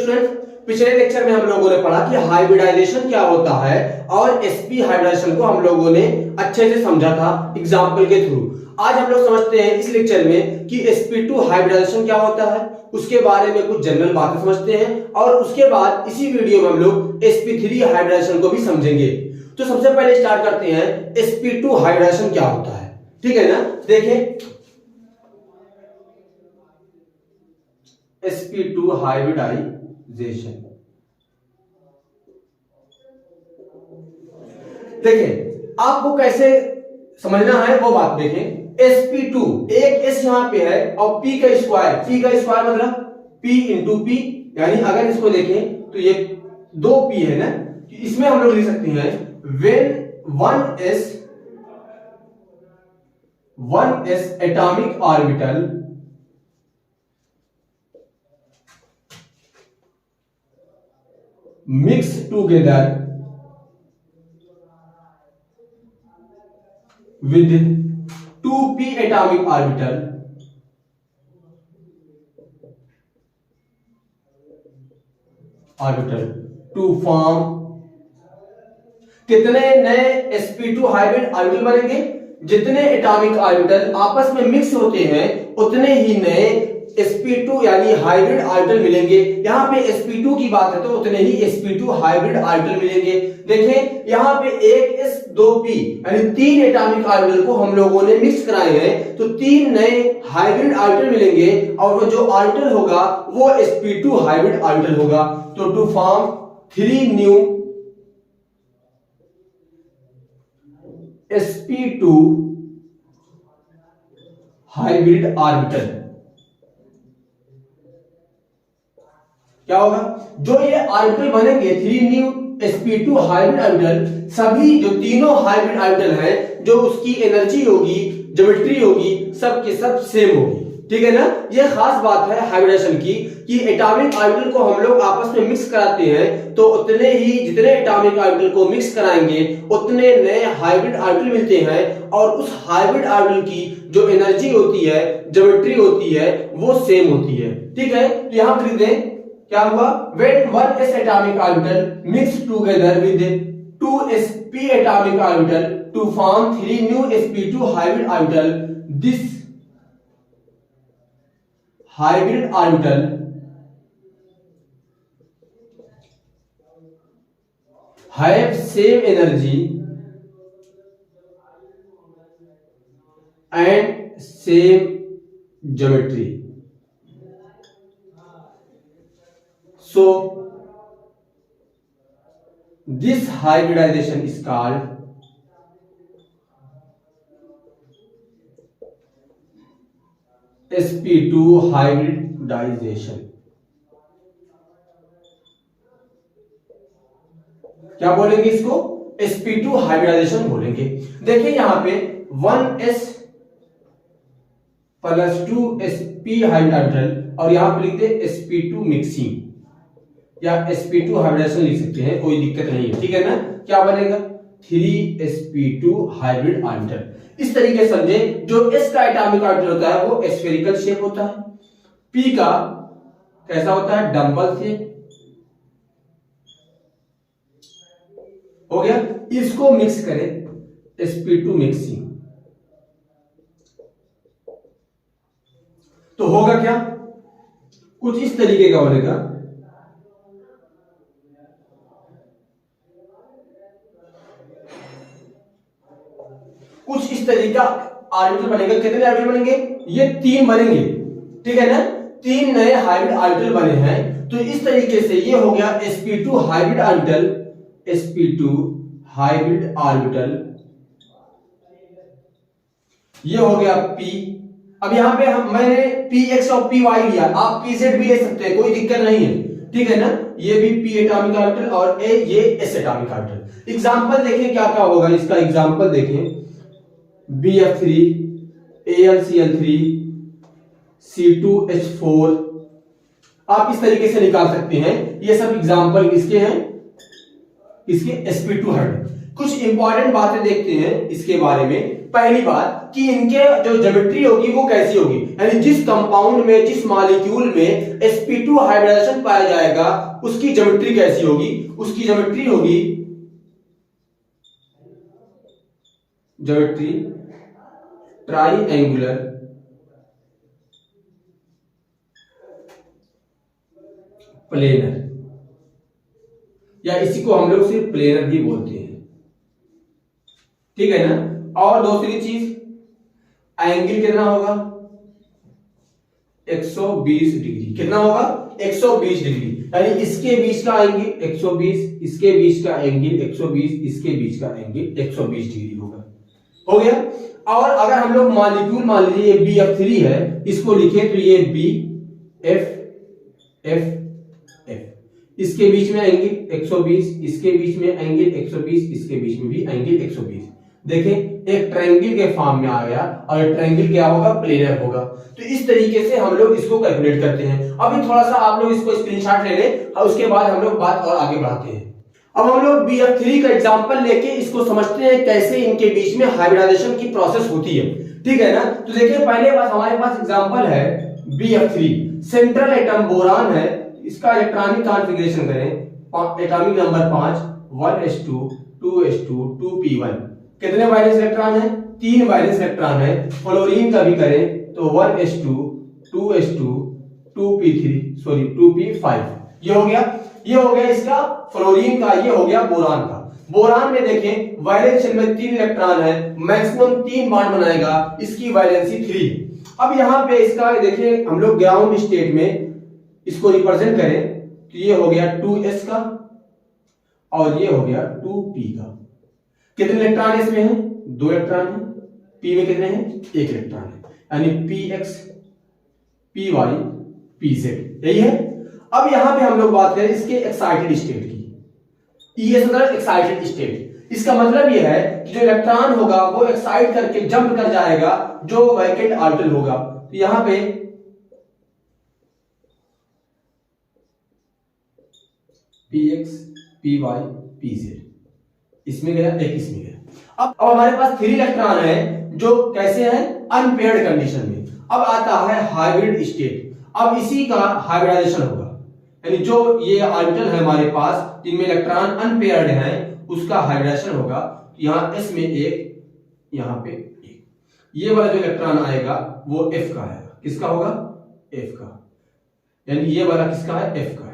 Student, पिछले lecture में हम लोगों ने पढ़ा कि हाइब्रिडाइजेशन क्या होता है और sp हाइब्रिडाइजेशन को हम लोगों ने अच्छे से समझा था एग्जांपल के थ्रू। आज हम लोग समझते हैं इस लेक्चर में कि sp2 हाइब्रिडाइजेशन क्या होता है, उसके बारे में कुछ जनरल बातें समझते हैं और उसके बाद इसी वीडियो में हम लोग sp3 हाइब्रिडाइजेशन को भी समझेंगे। तो सबसे पहले स्टार्ट करते हैं sp2 हाइब्रिडाइजेशन क्या होता है, ठीक है ना। देखें sp2 हाइब्रिडाइजेशन, देखें आपको कैसे समझना है वो बात देखें। sp2 एक s यहां पे है और p का स्क्वायर मतलब p इंटू पी, यानी अगर इसको देखें तो ये 2p है ना, इसमें हम लोग लिख सकते हैं when 1s atomic orbital mix together with 2p atomic orbital to form कितने नए sp2 हाइब्रिड ऑर्बिटल बनेंगे, जितने एटॉमिक ऑर्बिटल आपस में मिक्स होते हैं उतने ही नए sp2 यानी हाइब्रिड ऑर्बिटल मिलेंगे। यहां पे sp2 की बात है तो उतने ही sp2 हाइब्रिड ऑर्बिटल मिलेंगे। देखें यहां पे एक s 2p यानी 3 एटॉमिक ऑर्बिटल को हम लोगों ने मिक्स कराए हैं तो 3 नए हाइब्रिड ऑर्बिटल मिलेंगे और वो जो ऑर्बिटल होगा वो sp2 हाइब्रिड ऑर्बिटल होगा। तो to form 3 new sp2 hybrid orbital क्या होगा, जो ये ऑर्बिटल बनेंगे 3 न्यू sp2 हाइब्रिड ऑर्बिटल, सभी जो तीनों हाइब्रिड ऑर्बिटल हैं जो उसकी एनर्जी होगी, ज्योमेट्री होगी, सब के सब सेम होगी, ठीक है ना। ये खास बात है हाइब्रिडेशन की कि एटॉमिक ऑर्बिटल को हम लोग आपस में मिक्स कराते हैं तो उतने ही जितने एटॉमिक ऑर्बिटल को मिक्स कराएंगे उतने नए हाइब्रिड ऑर्बिटल मिलते हैं और उस हाइब्रिड ऑर्बिटल की जो एनर्जी होती है, ज्योमेट्री होती है, वो सेम होती है, ठीक है। तो यहां पर लिख दें क्या हुआ, when 1s atomic orbital mixed together with 2sp atomic orbital to form 3 new sp2 hybrid orbital, this hybrid orbital have same energy and same geometry. So this hybridization is called sp2 hybridization। क्या बोलेंगे इसको, sp2 hybridisation बोलेंगे। देखिए यहां पे 1s plus 2sp hybrid orbital और यहां पे लिखते हैं sp2 मिक्सिंग या sp2 हाइब्रिडेशन लिख सकते हैं, कोई दिक्कत नहीं है, ठीक है ना। क्या बनेगा 3sp2 हाइब्रिड ऑर्बिटल। इस तरीके से समझे, जो s का एटॉमिक ऑर्बिटल होता है वो स्फेरिकल शेप होता है, p का कैसा होता है डंबल शेप, हो गया। इसको मिक्स करें sp2 मिक्सिंग तो होगा क्या, कुछ इस तरीके का बनेगा। कुछ इस तरीका ऑर्बिटल बनेगा। कितने ऑर्बिटल बनेंगे, ये 3 बनेंगे, ठीक है ना। 3 नए हाइब्रिड ऑर्बिटल बने हैं तो इस तरीके से ये हो गया sp2 hybrid orbital, sp2 hybrid orbital, ये हो गया p। अब यहां पे मैंने px और py लिया, आप pz भी ले सकते हैं, कोई दिक्कत नहीं है, ठीक है ना। ये भी p एटॉमिक ऑर्बिटल और ये s एटॉमिक ऑर्बिटल। एग्जांपल देखें क्या क्या होगा इसका, एग्जांपल देखें BF3 AlCl3 C2H4, आप इस तरीके से निकाल सकते हैं। ये सब एग्जांपल किसके हैं, इसके sp2 हाइब्रिड। कुछ इंपॉर्टेंट बातें देखते हैं इसके बारे में। पहली बात कि इनके जो ज्योमेट्री होगी वो कैसी होगी, यानी जिस कंपाउंड में, जिस मॉलिक्यूल में sp2 हाइब्रिडाइजेशन पाया जाएगा उसकी ज्योमेट्री कैसी होगी। उसकी ज्योमेट्री होगी ज्योमेट्री ट्राइएंगुलर प्लेनर, या इसी को हम लोग सिर्फ प्लेनर भी बोलते हैं, ठीक है ना। और दूसरी चीज, एंगल कितना होगा 120 डिग्री। कितना होगा 120 डिग्री, यानी इसके बीच का एंगल 120, इसके बीच का एंगल 120, इसके बीच का एंगल 120 डिग्री होगा। हो गया। और अगर हम लोग मॉलिक्यूल मान लीजिए ये BF3 है, इसको लिखे तो ये BF, इसके बीच में एंगल 120, इसके बीच में एंगल 120, इसके बीच में भी एंगल 120। देखें एक ट्रायंगल के फॉर्म में आ गया, और ट्रायंगल क्या होगा, प्लेनर होगा। तो इस तरीके से हम लोग इसको कैलकुलेट करते हैं। अभी थोड़ा सा आप लोग इसको स्क्रीनशॉट ले लें और उसके बाद हम लोग बात और आगे बढ़ाते हैं। अब हम लोग BF3 का एग्जांपल लेके इसको समझते हैं कैसे इनके बीच में हाइब्रिडाइजेशन की प्रोसेस होती है, ठीक है ना। तो देखिए पहले बात हमारे पास एग्जांपल है BF3, सेंट्रल एटम बोरान है। इसका इलेक्ट्रॉनिक कॉन्फ़िगरेशन करें, atomic number 5, 1s2 2s2 2p1। कितने वायलेंस इलेक्ट्रॉन है, 3 वायलेंस इलेक्ट्रॉन है। फ्लोरीन का भी करें तो 1s2 2s2 2p5। ये हो गया इसका फ्लोरीन का, ये हो गया बोरान का। बोरान में देखें वैलेंस शेल में 3 इलेक्ट्रॉन है, मैक्सिमम 3 बॉन्ड बनाएगा, इसकी वैलेंसी 3। अब यहां पे इसका देखें हम लोग ग्राउंड स्टेट में इसको रिप्रेजेंट करें तो ये हो गया 2s का, और ये हो गया 2p का। कितने इलेक्ट्रॉन इसमें है, 2 इलेक्ट्रॉन है। p में कितने हैं, 1 इलेक्ट्रॉन है, यानी px py pz, यही है। अब यहां पे हम लोग बात करें इसके एक्साइटेड स्टेट की। ES मतलब एक्साइटेड स्टेट, इसका मतलब यह है कि जो इलेक्ट्रॉन होगा वो एक्साइट करके जंप कर जाएगा जो वैकेंट ऑर्बिटल होगा। तो यहां पे px py pz, इसमें गया, एक इसमें गया। अब हमारे पास 3 इलेक्ट्रॉन है जो कैसे हैं, अनपेयर्ड कंडीशन में। अब आता है हाइब्रिड स्टेट। अब इसी का हाइब्रिडाइजेशन होगा, यानी जो ये ऑर्बिटल है हमारे पास जिनमें इलेक्ट्रॉन अनपेयर्ड हैं उसका हाइब्रिडाइजेशन होगा। यहां s में 1, यहां पे 1। ये वाला जो इलेक्ट्रॉन आएगा वो f का आएगा। किसका होगा, f का, यानी ये वाला किसका है, f का है।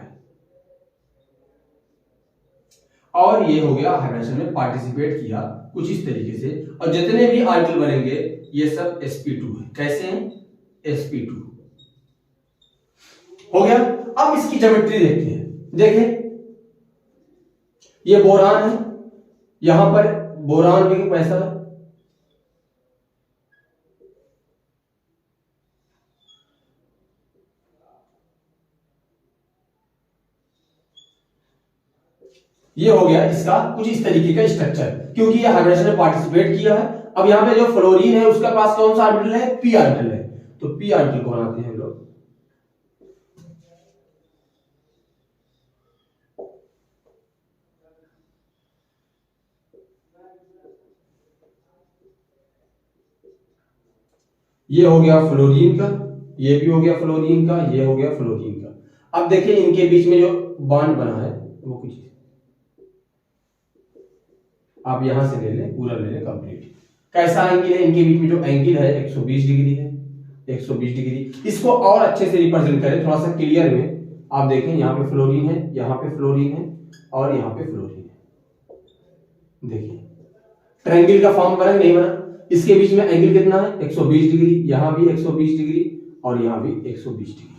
और ये हो गया हाइब्रिडेशन में पार्टिसिपेट किया कुछ इस तरीके से। और जितने भी ऑर्बिटल बनेंगे ये सब sp2 है। कैसे हैं, sp2 हो गया। अब इसकी ज्योमेट्री देखते हैं। देखें ये बोरान है, यहां पर बोरान में कैसा है, ये हो गया इसका कुछ इस तरीके का स्ट्रक्चर, क्योंकि ये हाइब्रिडेशन में पार्टिसिपेट किया है। अब यहां पे जो फ्लोरीन है उसका पास कौन सा ऑर्बिटल है, p ऑर्बिटल है। तो p ऑर्बिटल को बनाते हैं हम लोग। ये हो गया फ्लोरीन का, ये भी हो गया फ्लोरीन का, ये हो गया फ्लोरीन का। अब देखिए इनके बीच में जो बॉन्ड बना है वो कुछ आप यहां से ले लें, पूरा ले लें कंप्लीट। कैसा एंगल है इनके बीच में, जो एंगल है 120 डिग्री है, 120 डिग्री। इसको और अच्छे से रिप्रेजेंट करें थोड़ा सा क्लियर में। आप देखें यहाँ पे फ्लोरीन है, यहाँ पे फ्लोरीन है, और यहाँ पे फ्लोरीन है। देखिए ट्रायंगल का फॉर्म बना नहीं बना। इसके बीच में एंगल कितना है, 120 डिग्री, यहां भी 120 डिग्री और यहां भी 120 डिग्री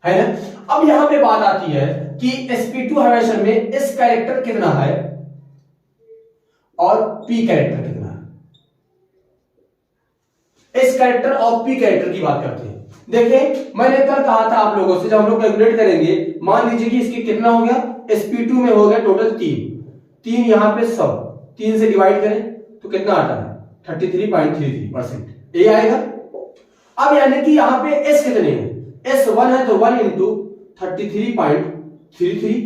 है ना। अब यहां पे बात आती है कि sp2 हाइब्रिडेशन में s कैरेक्टर कितना है और p कैरेक्टर कितना है। s कैरेक्टर और p कैरेक्टर की बात करते हैं। देखिए मैंने कल कहा था आप लोगों से, जब हम लोग कैलकुलेट करेंगे, मान लीजिए कि इसके कितना हो गया, sp2 में हो गया टोटल 3 यहां पे 100, 3 से डिवाइड करें तो कितना आता है 33.33%, ये आएगा। अब यानी कि यहां पे s कितने हैं, s1 है तो 1 इंटू 33.33,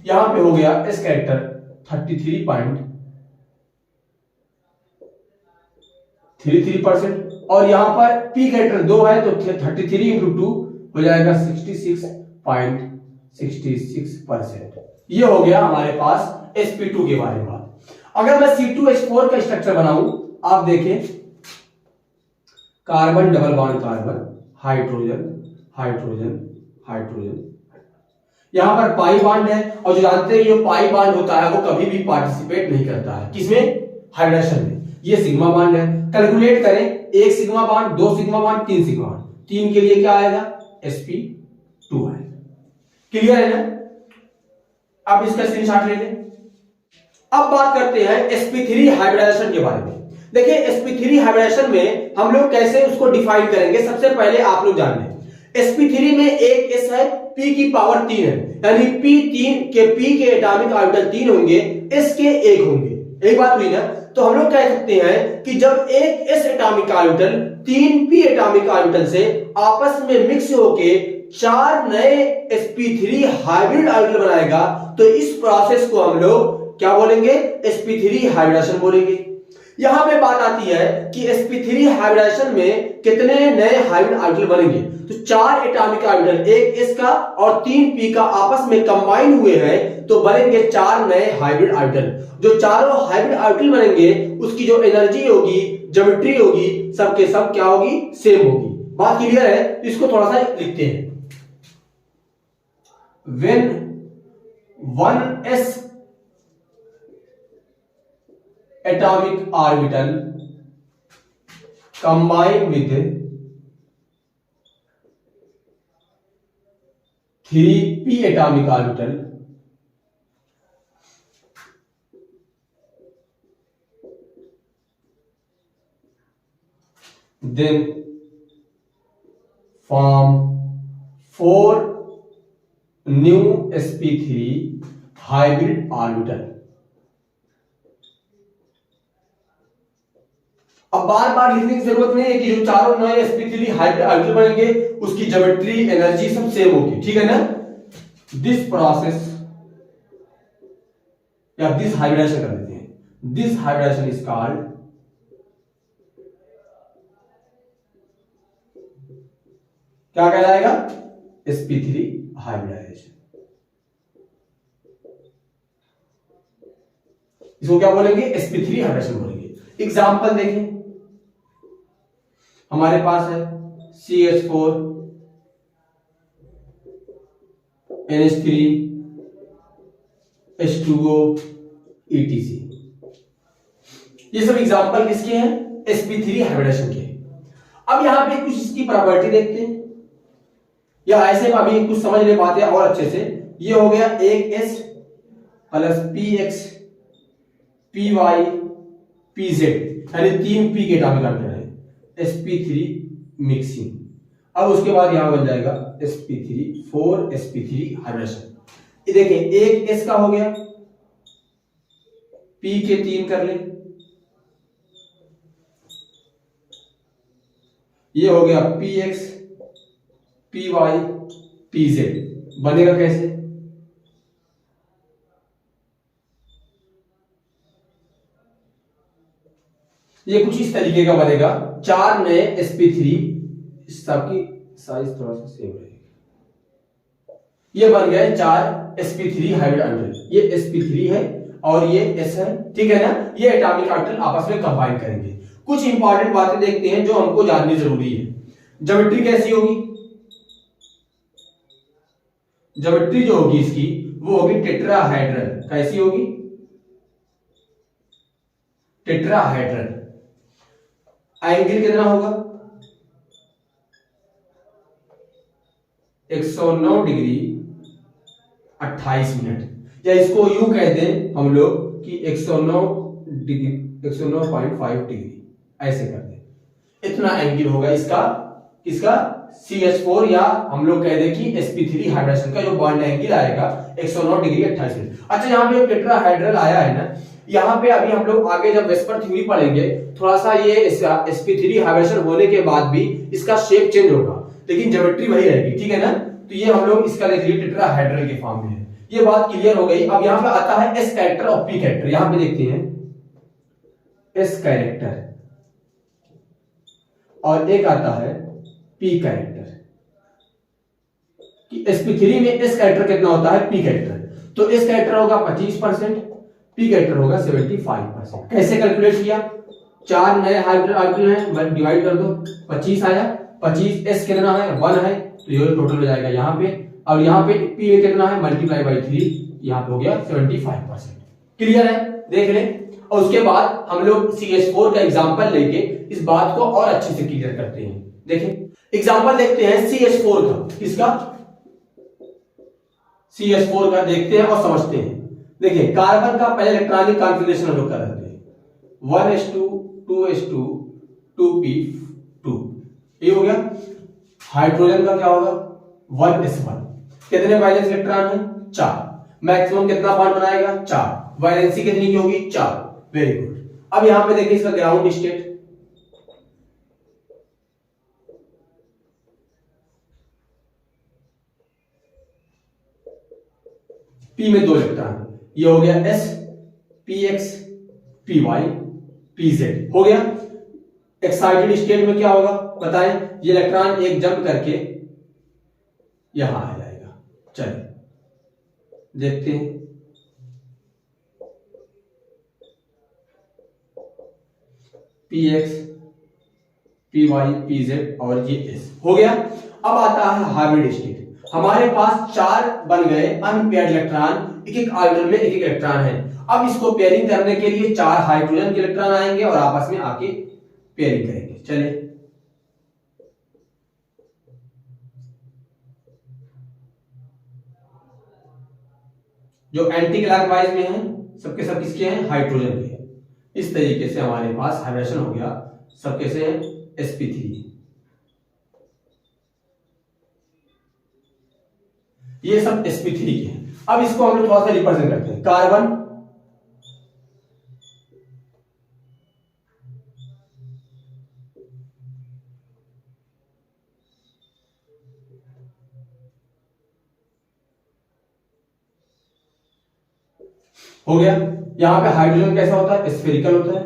यहां पे हो गया s कैरेक्टर 33.33 33%, और यहाँ पर पी कैरेक्टर 2 है तो 33 इंटू 2 हो जाएगा 66.66%। ये हो गया हमारे पास sp2 के बारे में बात। अगर मैं C2H4 का स्ट्रक्चर बनाऊं, आप देखें, carbon double bond carbon, hydrogen hydrogen hydrogen, यहां पर पाई बॉन्ड है, और जो जानते हैं ये पाई बॉन्ड होता है वो कभी भी पार्टिसिपेट नहीं करता है, किसमें? हाइड्रेशन में। ये सिग्मा बॉन्ड है। कैलकुलेट करें, 1 sigma bond, 2 sigma bond, 3 sigma bond, 3 के लिए क्या आएगा? sp2 आएगा। क्लियर है ना? आप इसका स्क्रीनशॉट ले लें। अब बात करते हैं sp3 हाइब्रिडाइजेशन के बारे में। देखिए sp3 हाइब्रिडाइजेशन में हम लोग कैसे उसको डिफाइन करेंगे, सबसे पहले आप लोग जान लें। sp3 में एक s है, p की पावर 3 है, यानी p के एटॉमिक ऑर्बिटल 3 होंगे, s के 1 होंगे। एक बात हुई ना? तो हम लोग कह सकते हैं कि जब एक s atomic orbital 3 p atomic orbital से आपस में मिक्स होके 4 नए sp3 हाइब्रिड ऑर्बिटल बनाएगा, तो इस प्रोसेस को हम लोग क्या बोलेंगे? sp3 हाइब्रिडाइजेशन बोलेंगे। यहां पे बात आती है कि sp3 हाइब्रिडाइजेशन में कितने नए हाइब्रिड ऑर्बिटल बनेंगे, तो 4 एटॉमिक ऑर्बिटल, एक s का और 3 p का आपस में कंबाइन हुए हैं, तो बनेंगे 4 नए हाइब्रिड ऑर्बिटल। जो चारों हाइब्रिड ऑर्बिटल बनेंगे उसकी जो एनर्जी होगी, ज्योमेट्री होगी, सबके सब क्या होगी? सेम होगी। बात क्लियर है? इसको थोड़ा सा लिखते हैं। When 1s atomic orbital combine with 3p atomic orbital, then form 4 new sp3 hybrid orbital। अब बार बार लिखने की जरूरत नहीं है कि जो चारों नए sp3 हाइब्रिड ऑर्बिटल बनेंगे उसकी ज्योमेट्री, एनर्जी सब सेम होगी, ठीक है ना? दिस प्रोसेस या दिस हाइब्रिडाइजेशन कर देते हैं, दिस हाइब्रिडाइजेशन इज कॉल्ड क्या कहलाएगा? sp3 hybridisation. इसको क्या बोलेंगे? sp3 हाइब्रिडाइजेशन बोलेंगे। एग्जांपल देखें, हमारे पास है CH4 NH3 H2O ETC। ये सब एग्जांपल किसके हैं? sp3 हाइब्रिडाइजेशन के। अब यहां पे कुछ इसकी प्रॉपर्टी देखते हैं, या ऐसे में अभी कुछ समझ नहीं पाते और अच्छे से। ये हो गया एक S plus PX PY PZ, यानी 3 P के एटॉमिक ऑर्बिटल है, sp3 मिक्सिंग। अब उसके बाद यहां बन जाएगा sp3 4 sp3 हाइब्रिडेशन। ये देखिए, एक s का हो गया, p के 3 कर ले, ये हो गया px py pz। बनेगा कैसे? ये कुछ इस तरीके का बनेगा, 4 नए sp3, सबकी साइज थोड़ा सा सेम रहेगी। ये बन गए 4 sp3 हाइब्रिड ऑर्बिटल। ये sp3 है और ये s है, ठीक है ना? ये एटॉमिक ऑर्बिटल आपस में कंबाइन करेंगे। कुछ इंपॉर्टेंट बातें देखते हैं जो हमको जाननी जरूरी है। ज्योमेट्री कैसी होगी? ज्योमेट्री जो होगी इसकी वो होगी टेट्राहेड्रल। कैसी होगी? टेट्राहेड्रल। एंगल कितना होगा? 109 डिग्री 28 मिनट, या इसको यूं कह दें हम लोग कि 109 डिग्री 109.5 डिग्री, ऐसे कर दें। इतना एंगल होगा इसका CH4, या हम लोग कह दें कि sp3 हाइब्रिडेशन का जो बॉन्ड एंगल आएगा 109 डिग्री 28 मिनट। अच्छा, यहाँ पे टेट्राहेड्रल आया है ना, यहाँ पे अभी हम लोग आगे जब वेस्पर थ्योरी पढ़ेंगे थोड़ा सा ये sp3 हाइब्रिडेशन होने के बाद भी इसका शेप चेंज होगा, लेकिन ज्योमेट्री वही रहेगी, ठीक है ना? तो ये हम लोग इसका देख लीजिए टेट्राहेड्रल के फॉर्म में है। ये बात क्लियर हो गई। अब यहाँ पे आता है s कैरेक्टर और p कैरेक्टर। यहाँ पे देखते हैं s कैरेक्टर और एक आता है पी कैरेक्टर। कि sp3 में s कैरेक्टर कितना होता है, p कैरेक्टर, तो s कैरेक्टर होगा 25%, p कैरेक्टर होगा 75%। कैसे कैलकुलेट किया, 4 नए हाइब्रिड ऑर्बिटल हैं, डिवाइड कर दो, 25 आया, 25 s कितना है 1 है, तो ये टोटल हो जाएगा यहाँ पे, और यहाँ पे p में कितना है मल्टीप्लाई बाई 3, यहाँ पे हो गया 75%। क्लियर है, देख लें। और उसके बाद हम लोग CH4 का एग्जांपल लेके इस बात को और अच्छे से क्लियर करते हैं। देखें एग्जांपल देखते हैं CH4 का, किसका, CH4 का देखते हैं और समझते हैं। देखिए कार्बन का पहले इलेक्ट्रॉनिक कॉन्फ़िगरेशन हम लोग कर रहे थे 1s2 2s2 2p2, ये हो गया। हाइड्रोजन का क्या होगा 1s1, कितने वैलेंस इलेक्ट्रॉन है 4, मैक्सिमम कितना बॉन्ड बनाएगा 4, वैलेंसी कितनी की होगी 4, वेरी गुड। अब यहां पे देखिए इसका ग्राउंड स्टेट, p में 2 इलेक्ट्रॉन, ये हो गया s, px, py, pz हो गया। एक्साइटेड स्टेट में क्या होगा बताएं, ये इलेक्ट्रॉन एक जंप करके यहां आ जाएगा। चलिए देखते हैं, px, py, pz और ये s हो गया। अब आता है हाइब्रिड स्टेट, हमारे पास 4 बन गए अनपेयर्ड इलेक्ट्रॉन, एक एक ऑर्बिटल में एक एक इलेक्ट्रॉन है। अब इसको पेयरिंग करने के लिए 4 हाइड्रोजन के इलेक्ट्रॉन आएंगे और आपस में आके पेयरिंग करेंगे। चलिए जो एंटी क्लॉकवाइज में है सबके सब किसके हैं हाइड्रोजन के। इस तरीके से हमारे पास हाइब्रिडेशन हो गया, सब कैसे हैं sp3, ये सब sp3 के हैं। अब इसको हम लोग थोड़ा सा रिप्रेजेंट करते हैं, कार्बन हो गया। यहां पे हाइड्रोजन कैसा होता है स्फेरिकल होता है,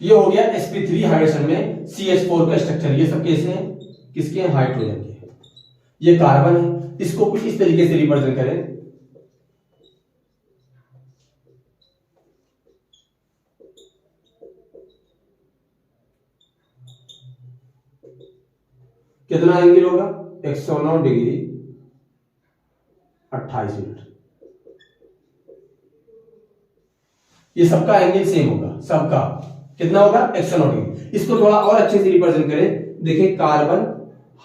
ये हो गया sp3 हाइड्रोजन में CH4 का स्ट्रक्चर। ये सब कैसे हैं किसके हैं हाइड्रोजन के, ये कार्बन है, इसको कुछ इस तरीके से रिप्रेजेंट करें, कितना एंगल होगा 109 डिग्री 28 मिनट, ये सबका एंगल सेम होगा, सबका कितना होगा 109 डिग्री। इसको थोड़ा और अच्छे से रिप्रेजेंट करें, देखिए कार्बन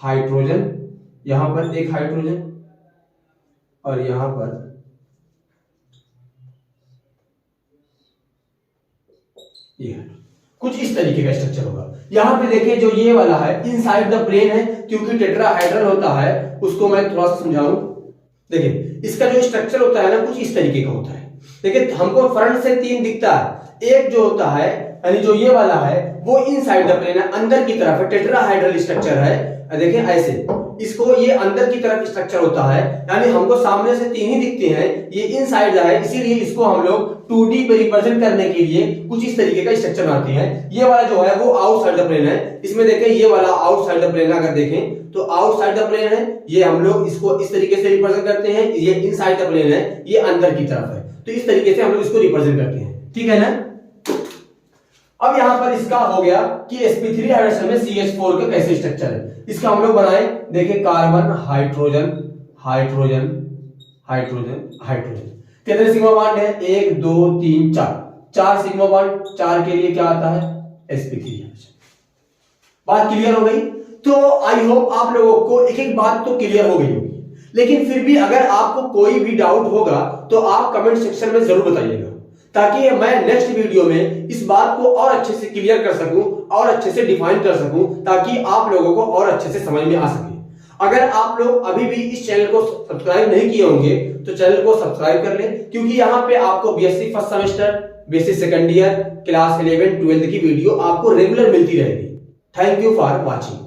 हाइड्रोजन, यहां पर एक हाइड्रोजन और यहां पर ये कुछ इस तरीके का स्ट्रक्चर होगा। यहां पे देखिए जो ये वाला है इनसाइड द प्लेन है, क्योंकि टेट्राहाइड्रल होता है, उसको मैं थोड़ा सा समझाऊं। देखिए इसका जो स्ट्रक्चर होता है ना कुछ इस तरीके का होता है। देखिए हमको फ्रंट से 3 दिखता है, एक जो होता है यानी जो ये वाला है वो इनसाइड द प्लेन है, अंदर की तरफ है, टेट्राहाइड्रल स्ट्रक्चर है। देखिए ऐसे इसको ये अंदर की तरफ स्ट्रक्चर होता है, यानी हमको सामने से 3 ही दिखते हैं, ये इनसाइड है, इसीलिए इसको हम लोग 2D पे रिप्रेजेंट करने के लिए कुछ इस तरीके का स्ट्रक्चर बनाते हैं। ये वाला जो है वो आउटसाइड द प्लेन है, इसमें देखें ये वाला आउटसाइड द प्लेन अगर देखें तो आउटसाइड द प्लेन है, ये हम लोग इसको इस तरीके से रिप्रेजेंट करते हैं, ये इनसाइड द प्लेन है, ये अंदर की तरफ है, तो इस तरीके से हम लोग इसको रिप्रेजेंट करते हैं, ठीक है ना। अब यहां पर इसका हो गया कि sp3 हाइड्रोजन में CH4 का कैसे स्ट्रक्चर है, इसका हम लोग बनाए। देखिए carbon hydrogen hydrogen hydrogen hydrogen, कितने सिग्मा बॉन्ड है 1 2 3 4 सिग्मा बॉन्ड, 4 के लिए क्या आता है sp3 हाइड्रोजन। बात क्लियर हो गई? तो आई होप आप लोगों को एक एक बात तो क्लियर हो गई होगी, लेकिन फिर भी अगर आपको कोई भी डाउट होगा तो आप कमेंट सेक्शन में जरूर बताइएगा, ताकि मैं नेक्स्ट वीडियो में इस बात को और अच्छे से क्लियर कर सकूं और अच्छे से डिफाइन कर सकूं, ताकि आप लोगों को और अच्छे से समझ में आ सके। अगर आप लोग अभी भी इस चैनल को सब्सक्राइब नहीं किए होंगे तो चैनल को सब्सक्राइब कर लें, क्योंकि यहाँ पे आपको BSc first semester, BSc second year, class 11 12 की वीडियो आपको रेगुलर मिलती रहेगी। Thank you for watching.